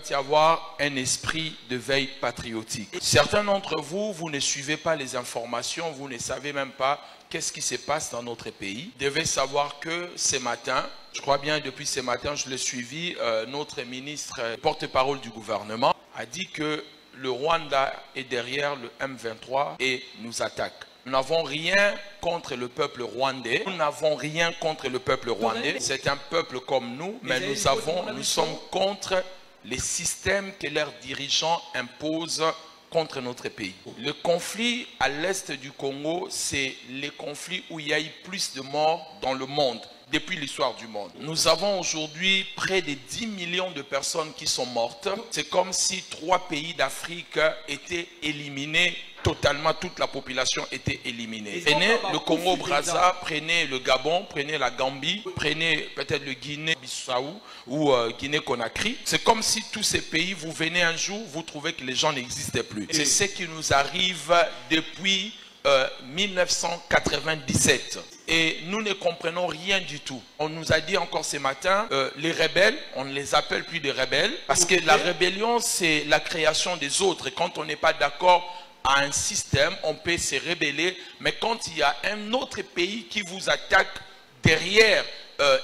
y avoir un esprit de veille patriotique. Certains d'entre vous, vous ne suivez pas les informations, vous ne savez même pas qu'est-ce qui se passe dans notre pays. Vous devez savoir que ce matin, je crois bien depuis ce matin, je l'ai suivi, notre ministre porte-parole du gouvernement a dit que le Rwanda est derrière le M23 et nous attaque. Nous n'avons rien contre le peuple rwandais. Nous n'avons rien contre le peuple rwandais. C'est un peuple comme nous, mais nous sommes contre les systèmes que leurs dirigeants imposent contre notre pays. Le conflit à l'est du Congo, c'est le conflit où il y a eu plus de morts dans le monde depuis l'histoire du monde. Nous avons aujourd'hui près de 10 millions de personnes qui sont mortes. C'est comme si 3 pays d'Afrique étaient éliminés. Totalement, toute la population était éliminée. Prenez le Congo-Brazza, prenez le Gabon, prenez la Gambie, prenez peut-être le Guinée-Bissau ou Guinée-Conakry. C'est comme si tous ces pays, vous venez un jour, vous trouvez que les gens n'existaient plus. C'est ce qui nous arrive depuis 1997. Et nous ne comprenons rien du tout. On nous a dit encore ce matin, les rebelles, on ne les appelle plus des rebelles, parce que la rébellion, c'est la création des autres. Et quand on n'est pas d'accord à un système, on peut se rebeller, mais quand il y a un autre pays qui vous attaque derrière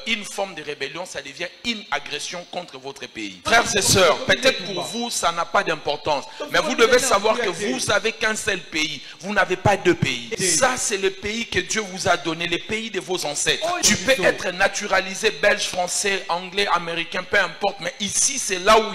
une forme de rébellion, ça devient une agression contre votre pays. Frères et sœurs, peut-être pour vous, ça n'a pas d'importance, mais vous devez savoir que vous n'avez qu'un seul pays, vous n'avez pas deux pays. Ça, c'est le pays que Dieu vous a donné, le pays de vos ancêtres. Tu peux être naturalisé belge, français, anglais, américain, peu importe, mais ici, c'est là où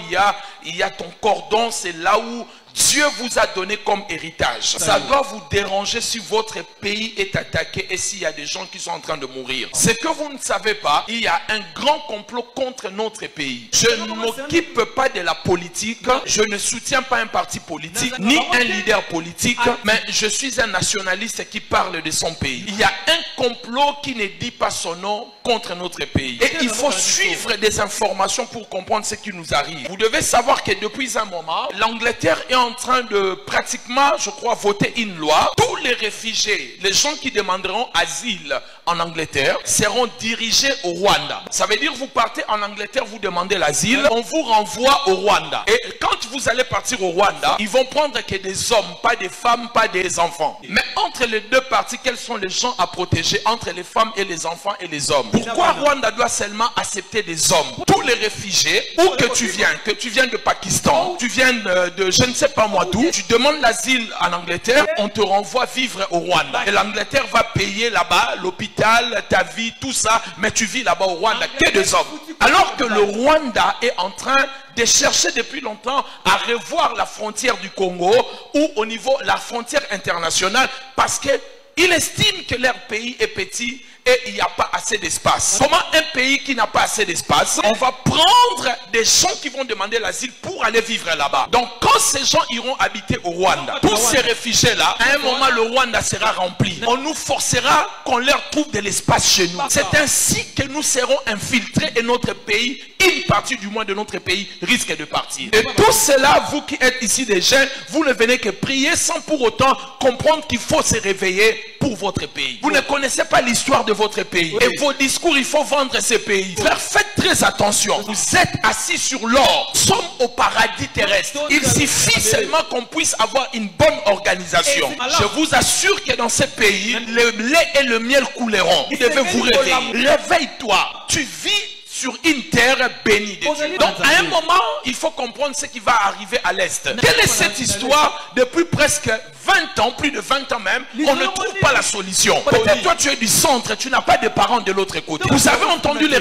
il y a ton cordon, c'est là où Dieu vous a donné comme héritage. Ça doit vous déranger si votre pays est attaqué et s'il y a des gens qui sont en train de mourir. Ce que vous ne savez pas, il y a un grand complot contre notre pays. Je ne m'occupe pas de la politique, je ne soutiens pas un parti politique, ni un leader politique, mais je suis un nationaliste qui parle de son pays. Il y a un complot qui ne dit pas son nom contre notre pays. Et il faut suivre des informations pour comprendre ce qui nous arrive. Vous devez savoir que depuis un moment, l'Angleterre est en train de pratiquement, je crois, voter une loi. Tous les réfugiés, les gens qui demanderont asile en Angleterre, seront dirigés au Rwanda. Ça veut dire vous partez en Angleterre, vous demandez l'asile, on vous renvoie au Rwanda. Et quand vous allez partir au Rwanda, ils vont prendre que des hommes, pas des femmes, pas des enfants. Mais entre les deux parties, quels sont les gens à protéger entre les femmes et les enfants et les hommes? Pourquoi Rwanda doit seulement accepter des hommes? Tous les réfugiés, où que tu viennes de Pakistan, tu viens de je ne sais pas moi d'où, tu demandes l'asile en Angleterre, on te renvoie vivre au Rwanda. Et l'Angleterre va payer là-bas l'hôpital, ta vie, tout ça, mais tu vis là-bas au Rwanda que des hommes. Alors que le Rwanda est en train de chercher depuis longtemps à revoir la frontière du Congo ou au niveau de la frontière internationale parce qu'il estime que leur pays est petit et il n'y a pas assez d'espace. Comment un pays qui n'a pas assez d'espace, on va prendre des gens qui vont demander l'asile pour aller vivre là-bas. Donc quand ces gens iront habiter au Rwanda, tous ces réfugiés-là, à un moment le Rwanda sera rempli. On nous forcera qu'on leur trouve de l'espace chez nous. C'est ainsi que nous serons infiltrés et notre pays, une partie du moins de notre pays, risque de partir. Et tout cela, vous qui êtes ici des jeunes, vous ne venez que prier sans pour autant comprendre qu'il faut se réveiller pour votre pays. Vous ne connaissez pas l'histoire de votre pays. Et vos discours, il faut vendre ces pays. Frère, faites très attention. Vous êtes assis sur l'or. Nous sommes au paradis terrestre. Il suffit seulement qu'on puisse avoir une bonne organisation. Je vous assure que dans ces pays, le lait et le miel couleront. Vous devez vous réveiller. Réveille-toi. Tu vis sur une terre bénie de Dieu. Donc à un moment, il faut comprendre ce qui va arriver à l'Est. Quelle est cette histoire? Depuis presque 20 ans, plus de 20 ans même, on ne trouve pas la solution. Peut-être toi tu es du centre, tu n'as pas de parents de l'autre côté. Vous avez entendu les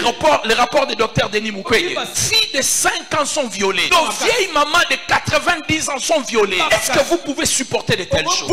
rapports du docteur Denis Mukwege. Filles de 5 ans sont violées. Nos vieilles mamans de 90 ans sont violées. Est-ce que vous pouvez supporter de telles choses?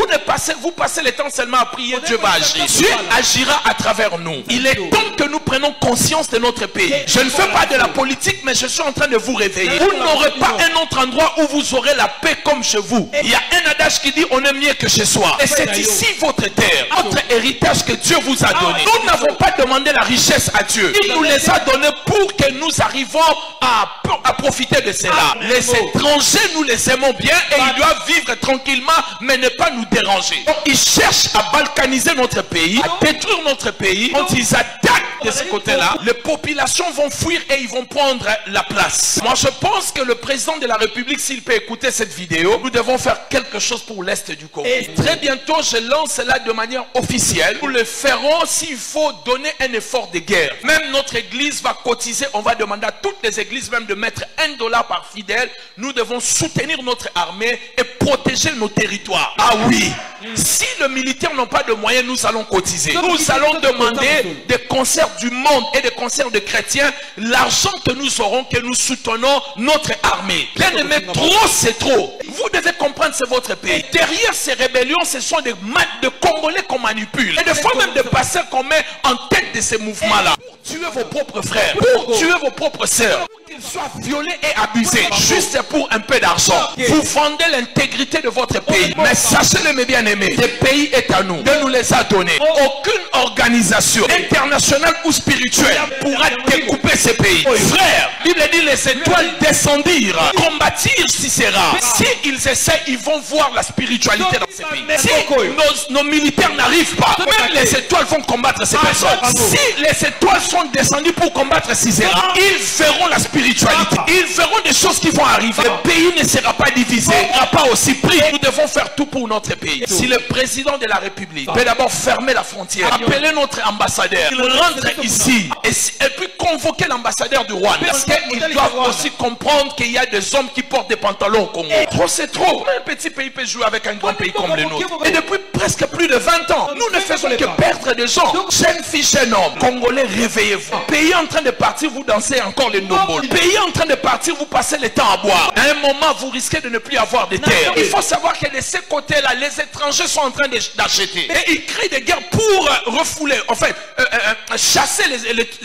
Vous passez le temps seulement à prier, Dieu va agir. Dieu agira à travers nous. Il est temps que nous prenions conscience de notre pays. Je ne fais pas de la politique, mais je suis en train de vous réveiller. Vous n'aurez pas un autre endroit où vous aurez la paix comme chez vous. Il y a un adage qui dit on est mieux que chez soi. Et c'est ici votre terre, votre héritage que Dieu vous a donné. Nous n'avons pas demandé la richesse à Dieu. Il nous les a donnés pour que nous arrivions à profiter de cela. Les étrangers, nous les aimons bien et ils doivent vivre tranquillement, mais ne pas nous déranger. Donc ils cherchent à balkaniser notre pays, à détruire notre pays. Quand ils attaquent, de ce côté-là, les populations vont fuir et ils vont prendre la place. Moi, je pense que le président de la République, s'il peut écouter cette vidéo, nous devons faire quelque chose pour l'Est du Congo. Et très bientôt, je lance cela de manière officielle. Nous le ferons s'il faut donner un effort de guerre. Même notre église va cotiser, on va demander à toutes les églises même de mettre $1 par fidèle. Nous devons soutenir notre armée et protéger nos territoires. Ah oui, si les militaires n'ont pas de moyens, nous allons cotiser. Nous allons demander des concerts du monde et des concerts de chrétiens. L'argent que nous aurons, que nous soutenons notre armée. Bien-aimé, trop c'est trop. Vous devez comprendre, c'est votre pays. Derrière ces rébellions, ce sont des Congolais qu'on manipule. Et des fois même des pasteurs qu'on met en tête de ces mouvements-là. Pour tuer vos propres frères, pour tuer vos propres sœurs. Qu'ils soient violés et abusés, juste pour un peu d'argent. Vous vendez l'intégrité de votre pays. Mais sachez-le, mes bien-aimés, ce pays est à nous. Dieu nous les a donnés. Aucune organisation internationale ou spirituelle pourra découper ces pays. Frère, la Bible dit les étoiles descendirent, combattir Sisera. Si ils essaient, ils vont voir la spiritualité dans ces pays. Si nos militaires n'arrivent pas, même les étoiles vont combattre ces personnes. Si les étoiles sont descendues pour combattre Sisera, ils verront la spiritualité. Ils verront des choses qui vont arriver. Le pays ne sera pas divisé, ne sera pas aussi pris. Nous devons faire tout pour notre pays. Si le président de la République peut d'abord fermer la frontière, appeler notre ambassadeur, il rentre ici et puis convoquer l'ambassadeur du Rwanda. Parce qu'ils doivent aussi comprendre qu'il y a des hommes qui portent des pantalons au Congo. Trop c'est trop. Un petit pays peut jouer avec un grand pays comme le nôtre. Et depuis presque plus de 20 ans, nous ne faisons que perdre des gens. Jeunes filles, jeunes hommes, Congolais, réveillez-vous. Pays en train de partir, vous dansez encore les nombreux. Pays en train de partir, vous passez le temps à boire. À un moment, vous risquez de ne plus avoir de terre. Il faut savoir que de ce côté-là, les étrangers sont en train d'acheter. Et ils créent des guerres pour refouler, en fait, chasser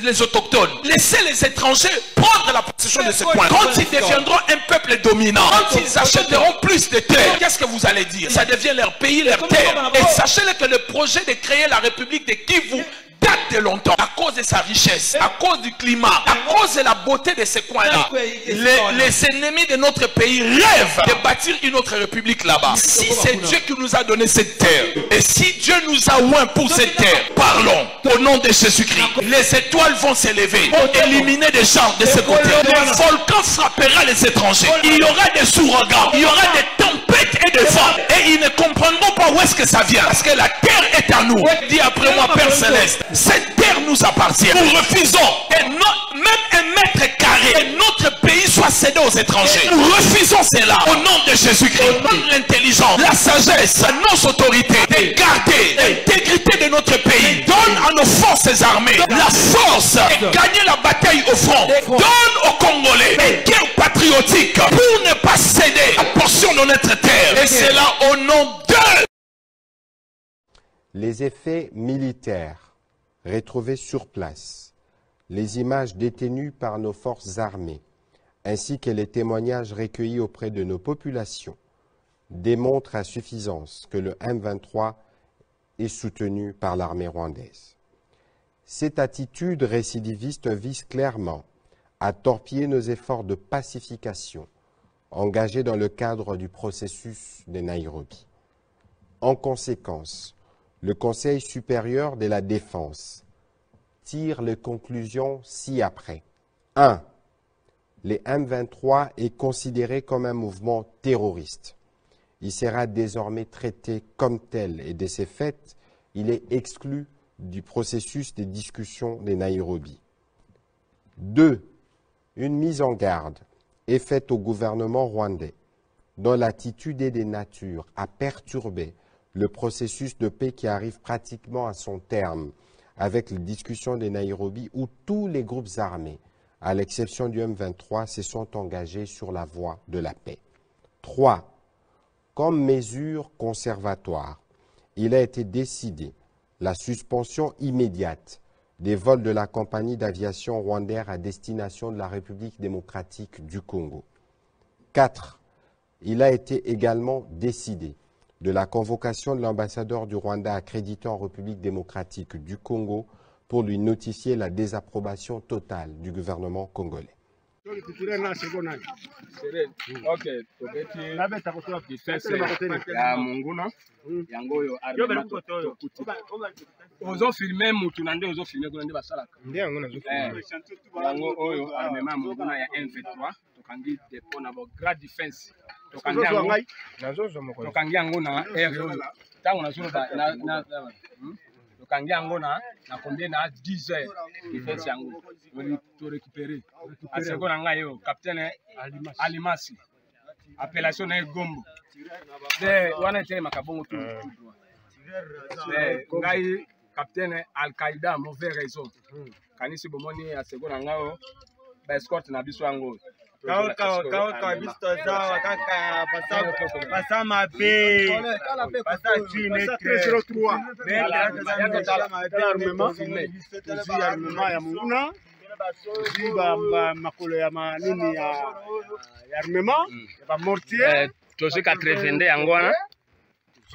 les autochtones. Laisser les étrangers prendre la possession de ce coin. Quand ils deviendront un peuple dominant, quand ils achèteront plus de terre, qu'est-ce que vous allez dire? Ça devient leur pays, leur terre. Et sachez-le que le projet de créer la République de Kivu date de longtemps, à cause de sa richesse, à cause du climat, à cause de la beauté de ces coins-là. Les ennemis de notre pays rêvent de bâtir une autre république là-bas. Si c'est Dieu qui nous a donné cette terre, et si Dieu nous a oint pour cette terre, parlons au nom de Jésus-Christ. Les étoiles vont s'élever pour éliminer des gens de ce côté. Le volcan frappera les étrangers. Il y aura des ouragans, il y aura des tempêtes et des vents. Et ils ne comprendront pas où est-ce que ça vient. Parce que la terre est à nous. Dis après moi, Père Céleste. Cette terre nous appartient. Nous refusons que même un mètre carré de notre pays soit cédé aux étrangers. Nous refusons cela au nom de Jésus-Christ. Donne l'intelligence, la sagesse à nos autorités de garder l'intégrité de notre pays. Donne à nos forces armées la force de gagner la bataille au front. Donne aux Congolais une guerre patriotique pour ne pas céder la portion de notre terre. Et c'est là au nom de... Les effets militaires retrouvés sur place, les images détenues par nos forces armées, ainsi que les témoignages recueillis auprès de nos populations, démontrent à suffisance que le M23 est soutenu par l'armée rwandaise. Cette attitude récidiviste vise clairement à torpiller nos efforts de pacification engagés dans le cadre du processus de Nairobi. En conséquence, le Conseil supérieur de la défense tire les conclusions ci-après. 1. Le M23 est considéré comme un mouvement terroriste. Il sera désormais traité comme tel et de ce fait, il est exclu du processus de discussion de Nairobi. 2. Une mise en garde est faite au gouvernement rwandais, dont l'attitude est de nature à perturber le processus de paix qui arrive pratiquement à son terme avec les discussions de Nairobi où tous les groupes armés, à l'exception du M23, se sont engagés sur la voie de la paix. 3. Comme mesure conservatoire, il a été décidé la suspension immédiate des vols de la compagnie d'aviation rwandaise à destination de la République démocratique du Congo. 4. Il a été également décidé de la convocation de l'ambassadeur du Rwanda accrédité en République démocratique du Congo pour lui notifier la désapprobation totale du gouvernement congolais. Okay, tobeti defense ya Monguna yango oyo ozo filmer mutu na nde ozo filmer kuna nde basalaka nde yango nazo filmer yango oyo armement Monguna ya M23 tokangi depot na bo grand defense tokangi yango na air oyo tango nazoloba na tokangi yango na combien na 10 heures defense yango to récupérer a seconde nga yo capitaine Alimasi appellation na Gombo de wana tele makabongo tout ngai capitaine Al-Qaïda mauvais raison kanisi bomoni a seconde nga yo ba escort na biso yango Kaka bisto zawa kaka pasa mabe pasa chine 303 armement ya Monguna ziba makolo ya manini ya armement ya mortier tozi 82 yango wana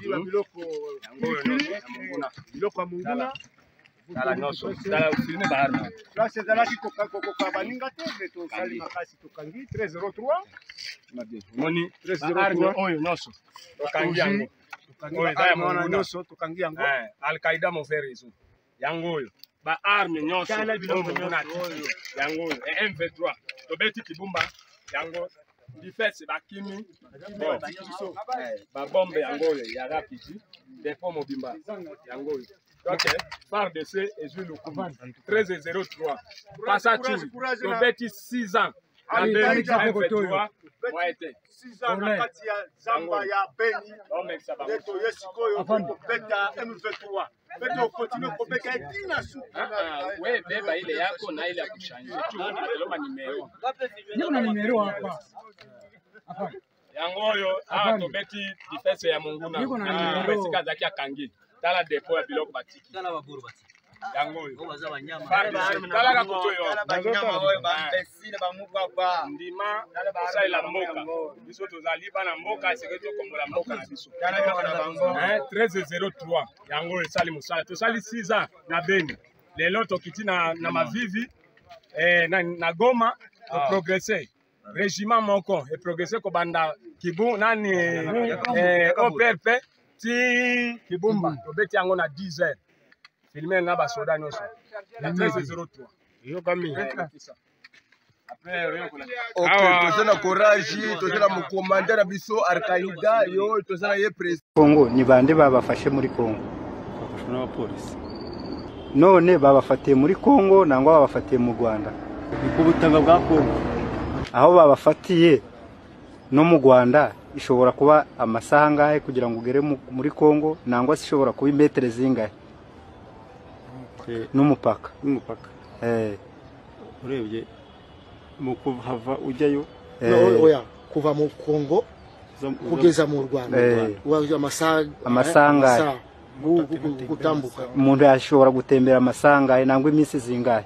ziba biloko ya Monguna Tala noso, tala filme baharma. Là c'est là qui kokabaninga te to sali makasi to kangi 1303. Moni 1303 oyo noso. To kangi yango. Oyo za mona noso to kangi yango. Al-Qaïda mo fait raison. Yango oyo. Ba arme nyonso oyo yango oyo M23. To beti kibumba yango defense bakimi. Ba bombe yango oyo ya rapidi. Depot mobimba yango oyo. Ok, par DC et je le couvre 1303. Passatu, le bêtis 6 ans. En 2023, moi été 6 ans. La partie Zamba ya Beni. Neto Yesiko yo beta M23. Beto continue ko beka etina su. Oui, beba ile yako na ile ya kushanja. Loma numero. Nina numero hapa. Hapa. Yango yo to beti defense ya Monguna. Niko sika zaki akangi. Tala depot ya biloko batiki. Tala baburu batiki. Yango oyo. Ngo baza banyama. Tala ka kuto yo. Banyama oyo bambesile bamuka ba. Ndima sa ila mboka. Biso tozali bana mboka seke to kombola mboka na biso. Tala na bango. 1303. Yango oyo sali musala. To sali 6 ans na Beni. Lelo tokiti na mavivi na Goma to progresser. Régiment moko et progresser ko banda kibu nani OPRP ti kibumba obeti yango na 10 heures filmer na ba soda nyonso na 1303 yo kami après rien ko la okay tozana courage tozana mu commander na biso Al-Qaïda yo tozana ye president Congo ni bande babafashe muri Congo bafashwe na police none babafatiye muri Congo nangwa babafatiye mu Rwanda ni ku butanga bwa Congo aho babafatiye no mu Rwanda ishobora kuba amasaha ngahe kugira ngo ugere muri Congo nangwa sishobora kuba imetre zingahe n'umupaka urebye mu kuhava ujyayo oya kuva mu Congo kugeza mu Rwanda waje amasaha ngahe gutambuka umuntu yashobora gutembera amasaha ngahe nangwa iminsi zingahe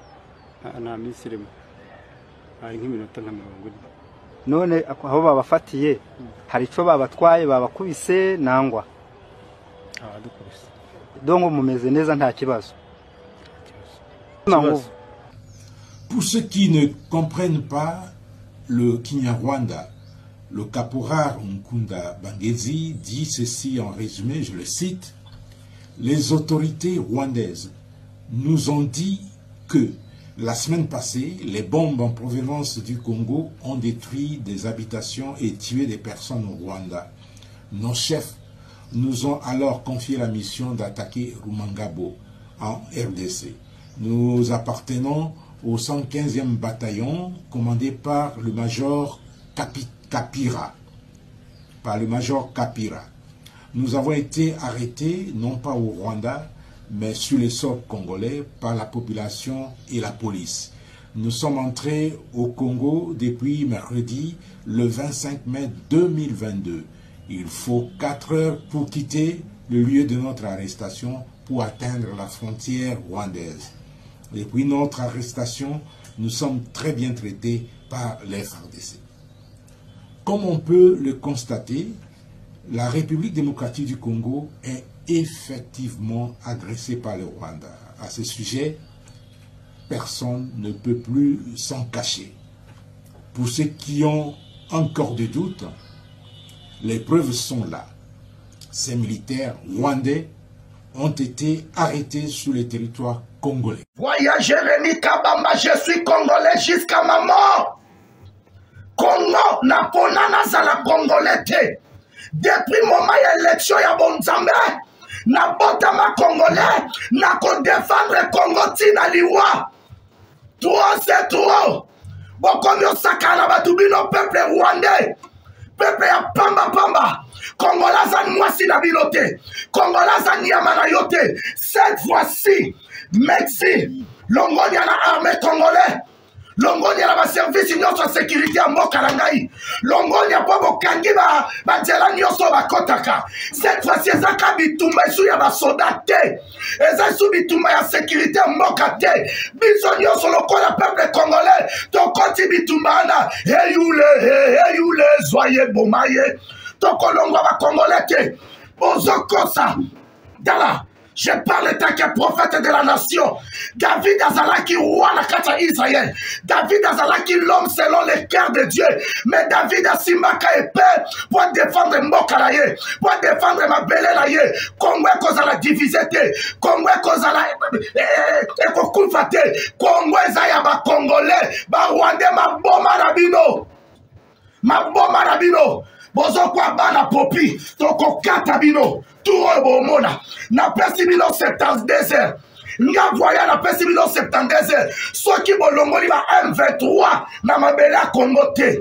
na minsi rimwe ari nk'iminota nka 40 none aho babafatiye hari ico babatwaye babakubise nangwa abadukubise dongo mumeze neza nta kibazo. Pour ceux qui ne comprennent pas le Kinyarwanda, le caporal Nkunda Bangezi dit ceci en résumé, je le cite: les autorités rwandaises nous ont dit que la semaine passée, les bombes en provenance du Congo ont détruit des habitations et tué des personnes au Rwanda. Nos chefs nous ont alors confié la mission d'attaquer Rumangabo en RDC. Nous appartenons au 115e bataillon commandé par le major Kapira. Nous avons été arrêtés non pas au Rwanda, mais sur les sols congolais par la population et la police. Nous sommes entrés au Congo depuis mercredi, le 25 mai 2022. Il faut 4 heures pour quitter le lieu de notre arrestation pour atteindre la frontière rwandaise. Depuis notre arrestation, nous sommes très bien traités par les FARDC. Comme on peut le constater, la République démocratique du Congo est effectivement agressée par le Rwanda. À ce sujet, personne ne peut plus s'en cacher. Pour ceux qui ont encore des doutes, les preuves sont là. Ces militaires rwandais ont été arrêtés sur le territoire congolais. Voyage Jérémy Kabamba, je suis congolais jusqu'à ma mort. Congo na ponana zala congolais te. Depuis moment ya élection ya bonzambe, na botama congolais, na ko défendre Congo tina liwa. Toi c'est toi. Bokomi osakana batubino peuple rwandais. Peuple ya pamba pamba. Congolais zan mwasi na bilote. Congolais zan yamana yote. Cette fois-ci, merci. Longoni a la armée congolais. Longoni a la service de sécurité à Mokalangai. Longoni a pas bokangi ba djela nyoso ba kotaka. Cette fois-ci, ezaka bitumba isu ya ba soldate. Eza isu bitumba ya sécurité à Mokate. Biso nyoso lokola peuple congolais. Tokoti bitumba ana. Hey you le, soyez bomaye. Tokolongo ba congolais te. Bozokosa. Dala. Je parle tant que prophète de la nation. David Azalaki, roi la kata Israël. David Azalaki, l'homme selon le cœur de Dieu. Mais David Asimaka épée pour défendre Mokalaye, pour défendre ma belle-laye. Congo cause la divisité. Congo cause la ekokulfate. Congo ezaya ba Congolais. Ba Rwandais ma bomba rabino. Ma bomba rabino. Bozo kwa bana popi. Toko katabino. Tout bomona. Na pesi 72 heures. Nga voya na pesi 72 heures. Soki bolongoli ba M23 na mabela Congo te.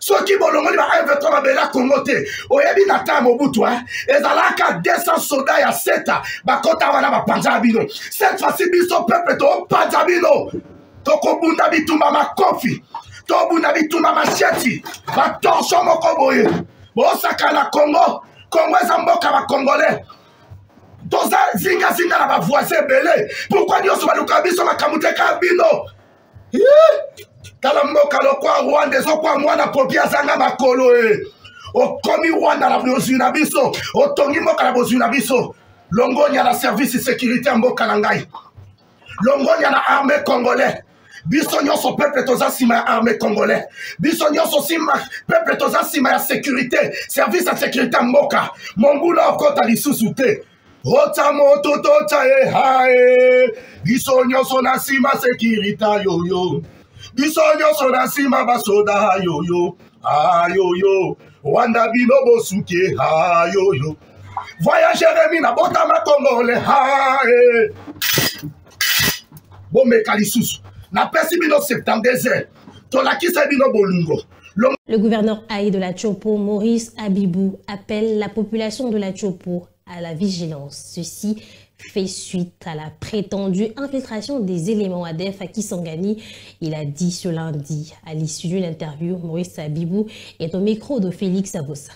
Soki bolongoli ba M23 mabela Congo te. Oyebi na ta Mobutu ezalaka 200 soldats ya seta bakota wana ba panjabino. Cette fois-ci biso peuple to panjabino. Toko bunda bitumba makofi. To bunda bitumba macheti. Ba torso moko boye. Bosaka na Congo. Congo ezamboka ba Congolais. Toza zinga na ba voisin belé. Pourquoi Dieu se baluka biso makamute ka bino? Tala mboka lokwa Rwanda ezokwa mwana popi azanga makolo okomi Rwanda na bozuna biso. Otongi mboka na bozuna biso. Longonya na service sécurité mboka na ngai. Longonya na armée congolais. Biso nyonso peuple toza sima ya armée congolais. Biso nyonso sima peuple toza sima ya sécurité. Service à sécurité mboka. Mongula okota lisusu te. Ota moto tota hae. Biso nyonso na sima sécurité yo. Biso nyonso na sima basoda yo. Ayoyo. Wanda bino bosuke ayoyo. Voyage Jérémy na botama congolais hae. Bombe kalisusu. Le gouverneur Haï de la Tchopo, Maurice Abibou, appelle la population de la Tchopo à la vigilance. Ceci fait suite à la prétendue infiltration des éléments ADF à Kisangani. Il a dit ce lundi, à l'issue d'une interview, Maurice Abibou est au micro de Félix Abossa.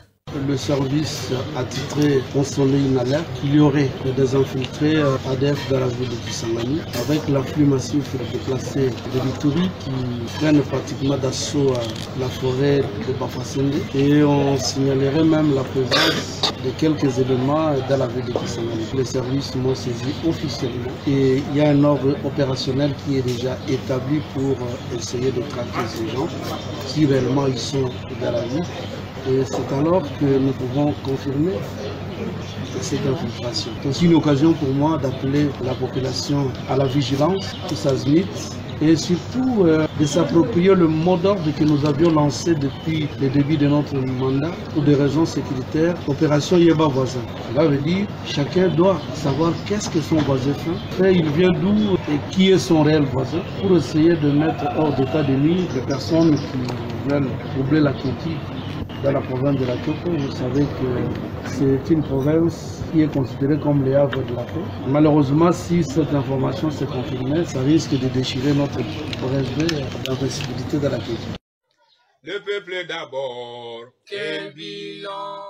Le service a titré pour sonner une alerte qu'il y aurait des infiltrés ADF dans la ville de Kisangani avec l'afflux massif de déplacés de l'Ituri qui prennent pratiquement d'assaut la forêt de Bafasende et on signalerait même la présence de quelques éléments dans la ville de Kisangani. Les services m'ont saisi officiellement et il y a un ordre opérationnel qui est déjà établi pour essayer de traquer ces gens si réellement ils sont dans la ville. Et c'est alors que nous pouvons confirmer cette infiltration. C'est une occasion pour moi d'appeler la population à la vigilance, tous azimuts, et surtout de s'approprier le mot d'ordre que nous avions lancé depuis le début de notre mandat pour des raisons sécuritaires, opération Yeba voisin. Cela veut dire chacun doit savoir qu'est-ce que son voisin fait, il vient d'où et qui est son réel voisin, pour essayer de mettre hors d'état de nuire les personnes qui veulent troubler la quiétude dans la province de la Tchopo. Vous savez que c'est une province qui est considérée comme le havre de la paix. Malheureusement, si cette information se confirmait, ça risque de déchirer notre province d'invincibilité de la quiétude. Le peuple d'abord, quel bilan?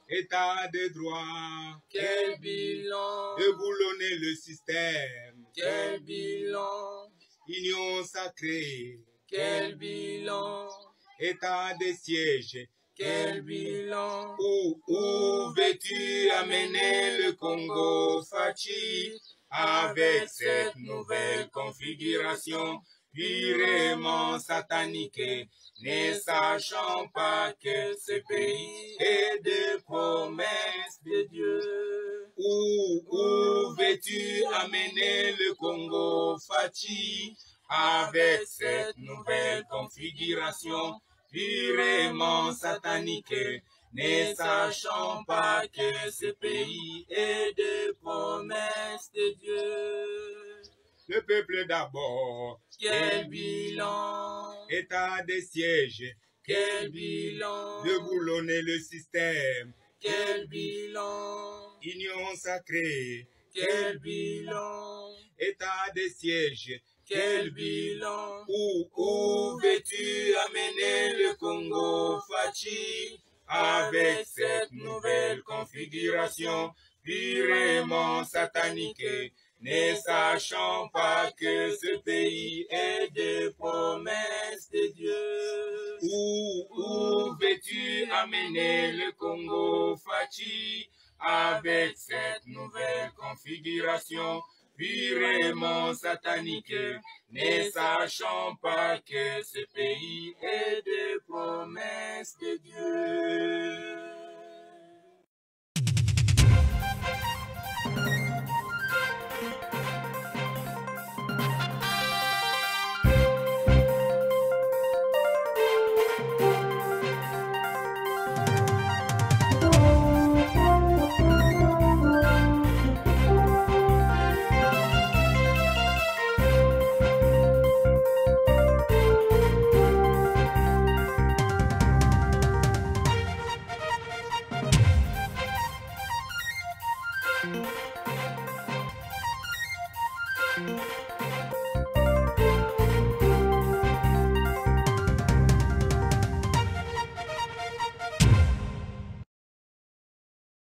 État de droit, quel bilan? Déboulonner le système, quel bilan? Union sacrée, quel bilan? État de siège, quel bilan? Où veux-tu amener le Congo, Fachi? Avec cette nouvelle configuration, purement satanique, ne sachant pas que ce pays est des promesses de Dieu. Où veux-tu amener le Congo Fachi avec cette nouvelle configuration purement satanique, ne sachant pas que ce pays est des promesses de Dieu? Le peuple d'abord, quel bilan? État de siège, quel bilan? De boulonner le système, quel bilan? Union sacrée, quel bilan? État de siège, quel bilan? Où veux-tu amener le Congo Fachi avec cette nouvelle configuration purement satanique, ne sachant pas que ce pays est des promesses de Dieu? Où veux-tu amener le Congo Fachi avec cette nouvelle configuration purement satanique, ne sachant pas que ce pays est des promesses de Dieu?